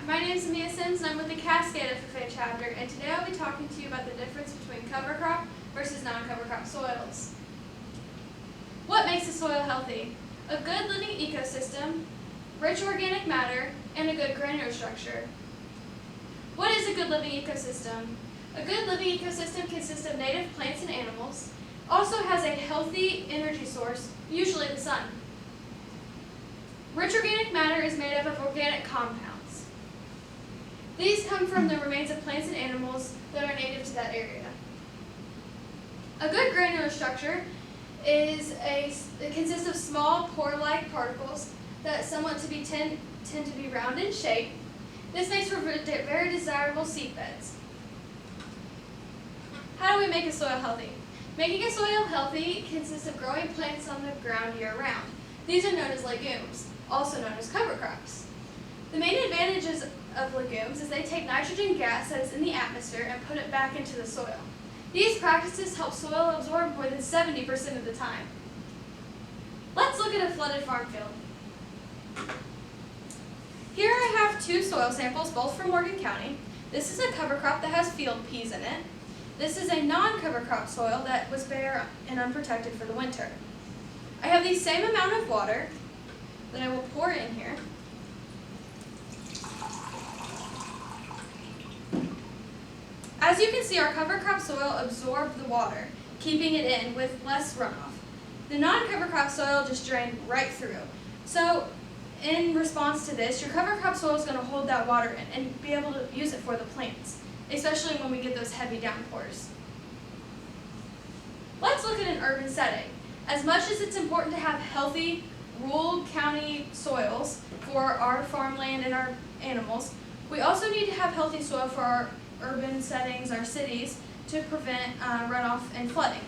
My name is Ameya and I'm with the Cascade FFA chapter, and today I'll be talking to you about the difference between cover crop versus non-cover crop soils. What makes a soil healthy? A good living ecosystem, rich organic matter, and a good granular structure. What is a good living ecosystem? A good living ecosystem consists of native plants and animals, also has a healthy energy source, usually the sun. Rich organic matter is made up of organic compounds. These come from the remains of plants and animals that are native to that area. A good granular structure it consists of small pore-like particles that tend to be round in shape. This makes for very desirable seed beds. How do we make a soil healthy? Making a soil healthy consists of growing plants on the ground year-round. These are known as legumes, also known as cover crops. The main advantages of legumes is they take nitrogen gas that is in the atmosphere and put it back into the soil. These practices help soil absorb more than 70% of the time. Let's look at a flooded farm field. Here I have two soil samples, both from Morgan County. This is a cover crop that has field peas in it. This is a non-cover crop soil that was bare and unprotected for the winter. I have the same amount of water that I will pour in here. As you can see, our cover crop soil absorbed the water, keeping it in with less runoff. The non-cover crop soil just drained right through. So in response to this, your cover crop soil is going to hold that water in and be able to use it for the plants, especially when we get those heavy downpours. Let's look at an urban setting. As much as it's important to have healthy rural county soils for our farmland and our animals, we also need to have healthy soil for our urban settings, our cities, to prevent runoff and flooding.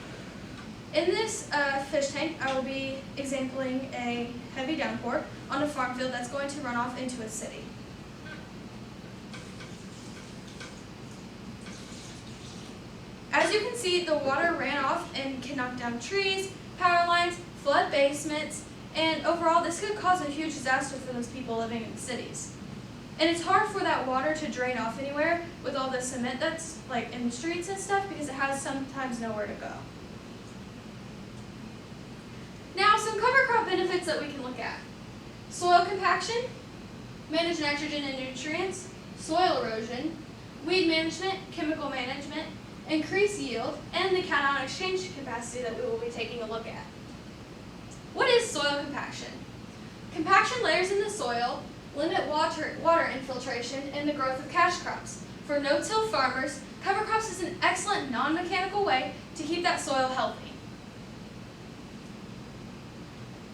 In this fish tank, I will be exampling a heavy downpour on a farm field that's going to run off into a city. As you can see, the water ran off and can knock down trees, power lines, flood basements, and overall this could cause a huge disaster for those people living in the cities. And it's hard for that water to drain off anywhere with all the cement that's like in the streets and stuff because it has sometimes nowhere to go. Now, some cover crop benefits that we can look at. Soil compaction, manage nitrogen and nutrients, soil erosion, weed management, chemical management, increase yield, and the cation exchange capacity that we will be taking a look at. What is soil compaction? Compaction layers in the soil limit water infiltration and the growth of cash crops. For no-till farmers, cover crops is an excellent non-mechanical way to keep that soil healthy.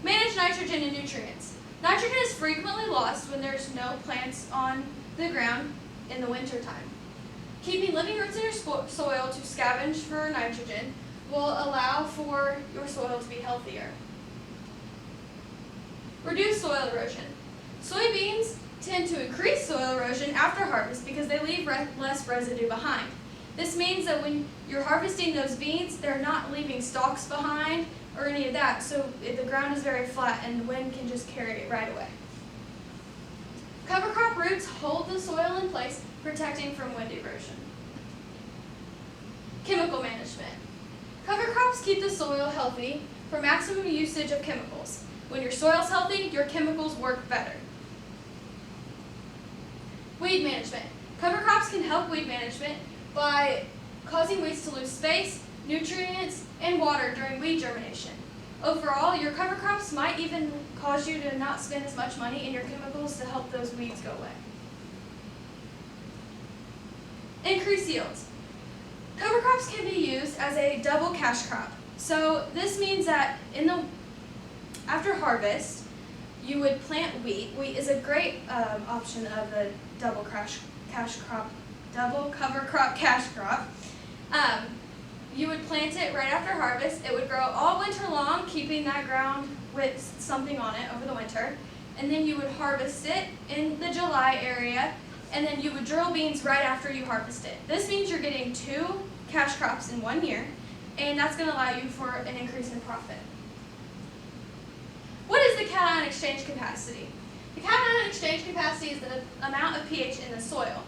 Manage nitrogen and nutrients. Nitrogen is frequently lost when there's no plants on the ground in the wintertime. Keeping living roots in your soil to scavenge for nitrogen will allow for your soil to be healthier. Reduce soil erosion. Soybeans tend to increase soil erosion after harvest because they leave less residue behind. This means that when you're harvesting those beans, they're not leaving stalks behind or any of that, so the ground is very flat and the wind can just carry it right away. Cover crop roots hold the soil in place, protecting from wind erosion. Chemical management. Cover crops keep the soil healthy for maximum usage of chemicals. When your soil's healthy, your chemicals work better. Weed management. Cover crops can help weed management by causing weeds to lose space, nutrients, and water during weed germination. Overall, your cover crops might even cause you to not spend as much money in your chemicals to help those weeds go away. Increase yields. Cover crops can be used as a double cash crop. So this means that after harvest, you would plant wheat. Wheat is a great option of a double cover crop cash crop. You would plant it right after harvest. It would grow all winter long, keeping that ground with something on it over the winter. And then you would harvest it in the July area, and then you would drill beans right after you harvest it. This means you're getting two cash crops in 1 year, and that's going to allow you for an increase in profit. What is the cation exchange capacity? The cation exchange capacity is the amount of pH in the soil.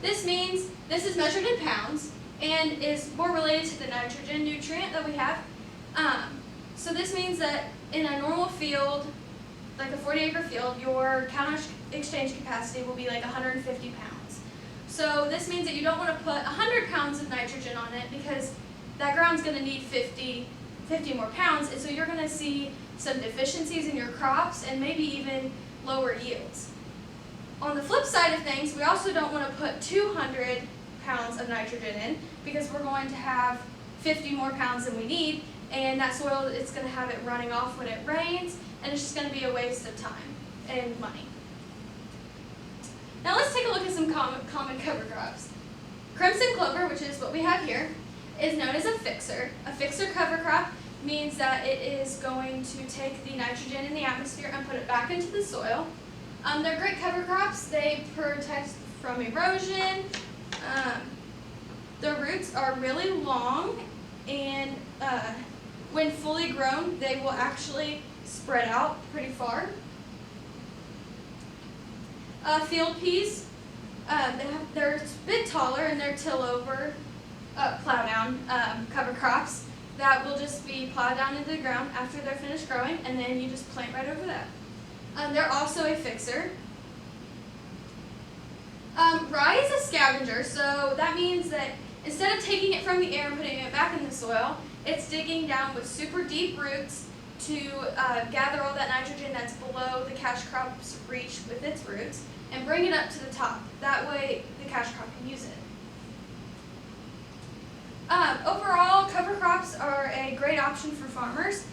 This means this is measured in pounds and is more related to the nitrogen nutrient that we have. So this means that in a normal field, like a 40-acre field, your cation exchange capacity will be like 150 pounds. So this means that you don't want to put 100 pounds of nitrogen on it because that ground's going to need 50 more pounds, and so you're going to see some deficiencies in your crops and maybe even lower yields. On the flip side of things, we also don't want to put 200 pounds of nitrogen in because we're going to have 50 more pounds than we need, and that soil, it's going to have it running off when it rains, and it's just going to be a waste of time and money. Now let's take a look at some common cover crops. Crimson clover, which is what we have here, is known as a fixer. A fixer cover crop means that it is going to take the nitrogen in the atmosphere and put it back into the soil. They're great cover crops. They protect from erosion. Their roots are really long, and when fully grown, they will actually spread out pretty far. Field peas, they're a bit taller, and they're till-over, plow-down cover crops that will just be plowed down into the ground after they're finished growing, and then you just plant right over that. They're also a fixer. Rye is a scavenger, so that means that instead of taking it from the air and putting it back in the soil, it's digging down with super deep roots to gather all that nitrogen that's below the cash crop's reach with its roots and bring it up to the top. That way the cash crop can use it. Overall, cover crops are a great option for farmers.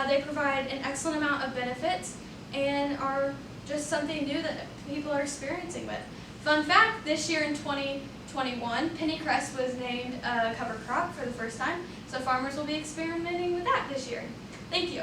They provide an excellent amount of benefits and are just something new that people are experiencing with. Fun fact, this year in 2021, pennycress was named a cover crop for the first time, so farmers will be experimenting with that this year. Thank you.